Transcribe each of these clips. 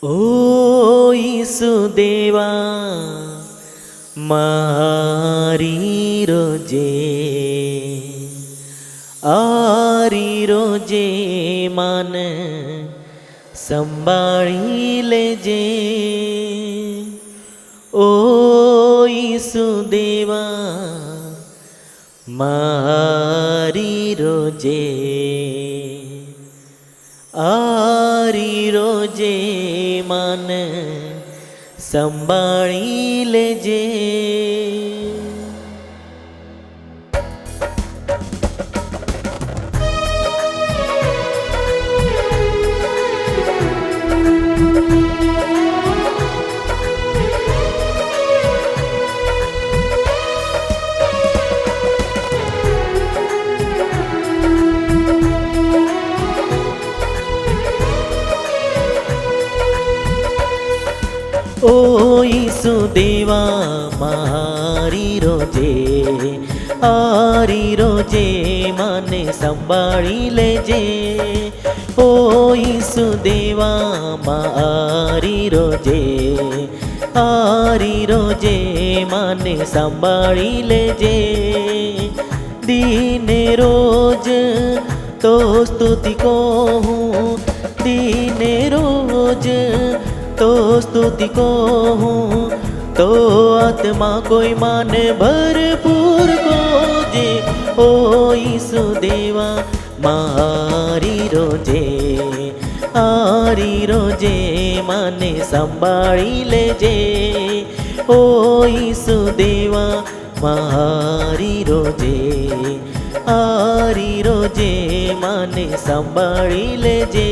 ઓ ઈસુદેવા મારી રોજે આરી રોજે માન સંભાળી લેજે ઓ ઈસુદેવા મારી રોજે આરી રોજે માન સંભાળી લેજે. ઓ ઈસુદેવા મારી રોજે આરી રોજે મને સંભાળી લેજે ઓ ઈસુદેવા મારી રોજે આરી રોજે મને સંભાળી લેજે. દીને રોજ તો સ્તુતિ કહું, દીને રોજ તો સ્તુતિ કહું, તો આત્મા કોઈ માને ભરપૂર કોજે ઓ ઈસુદેવા મારી રોજે આરી રોજે મને સંભાળી લેજે ઓ ઈસુદેવા મારી રોજે આરી રોજે મને સંભાળી લેજે.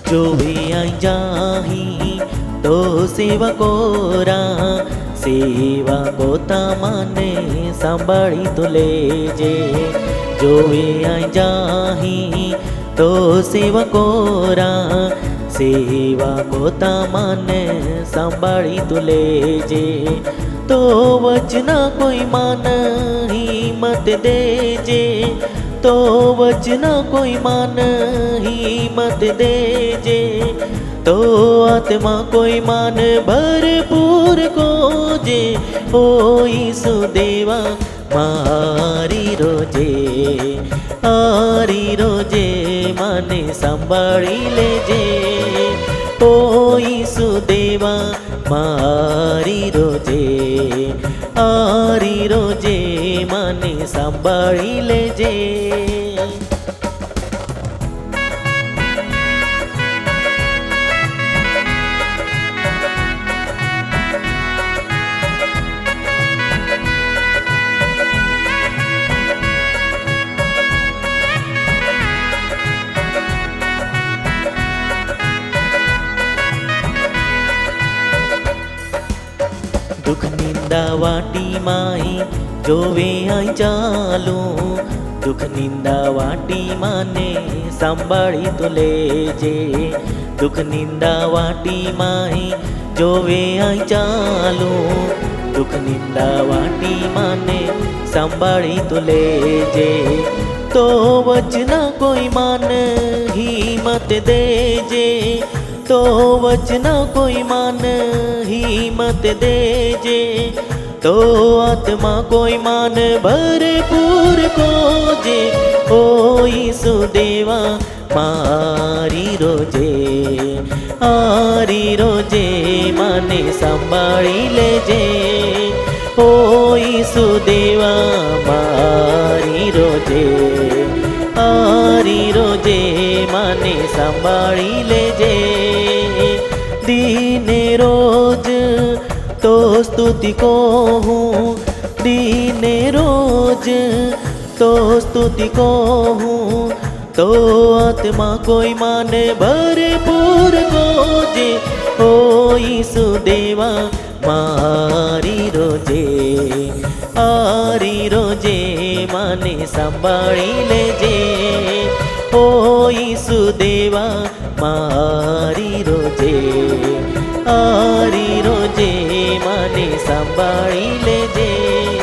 જોવે આઈ જાહી તો સેવકોરા સેવકો તમને સંભાળી તો લેજે. જોવે આઈ જાહી તો સેવકોરા સેવકો તમને સંભાળી તો લેજે. તો વચના કોઈ માન હિંમત દેજે, તો વચના કોઈ માન હિંમત દેજે, તો આત્મા કોઈ માન ભરપૂર કોજે ઓ ઈસુદેવા મારી રોજે આરી રોજે મને સંભાળી લેજે ઓ ઈસુદેવા મારી રોજે આરી રોજે મને સંભાળી લેજે. દુઃખ નિંદા વાટી માહી જોવે આઈ ચાલું, દુઃખ નિંદા વાટી માને સંભાળી તો લેજે. દુઃખ નિંદા વાટી માહી જોવે આઈ ચાલું, દુઃખ નિંદા વાટી માને સંભાળી તો લેજે. તો વચના કોઈ માન હિંમત દેજે, તો વચના કોઈ માન હિંમત દેજે, તો આત્મા કોઈ માન ભરપૂર કોજે ઓ ઈસુદેવા મારી રોજે આરી રોજે મને સંભાળી લેજે ઓ ઈસુદેવા મારી રોજે આરી રોજે મને સંભાળી લેજે. દીને રોજ તો સ્તુતિ કહું, દીને રોજ તો સ્તુતિ કહું, તો આત્મા કોઈ માને ભરપૂર ગોજે, ઓ ઈસુ દેવા મારી રોજે, આરી રોજે માને સંભાળી લેજે, ઓ ઈસુ દેવા મારી રોજે, આરી રોજે માને સંભાળી લેજે.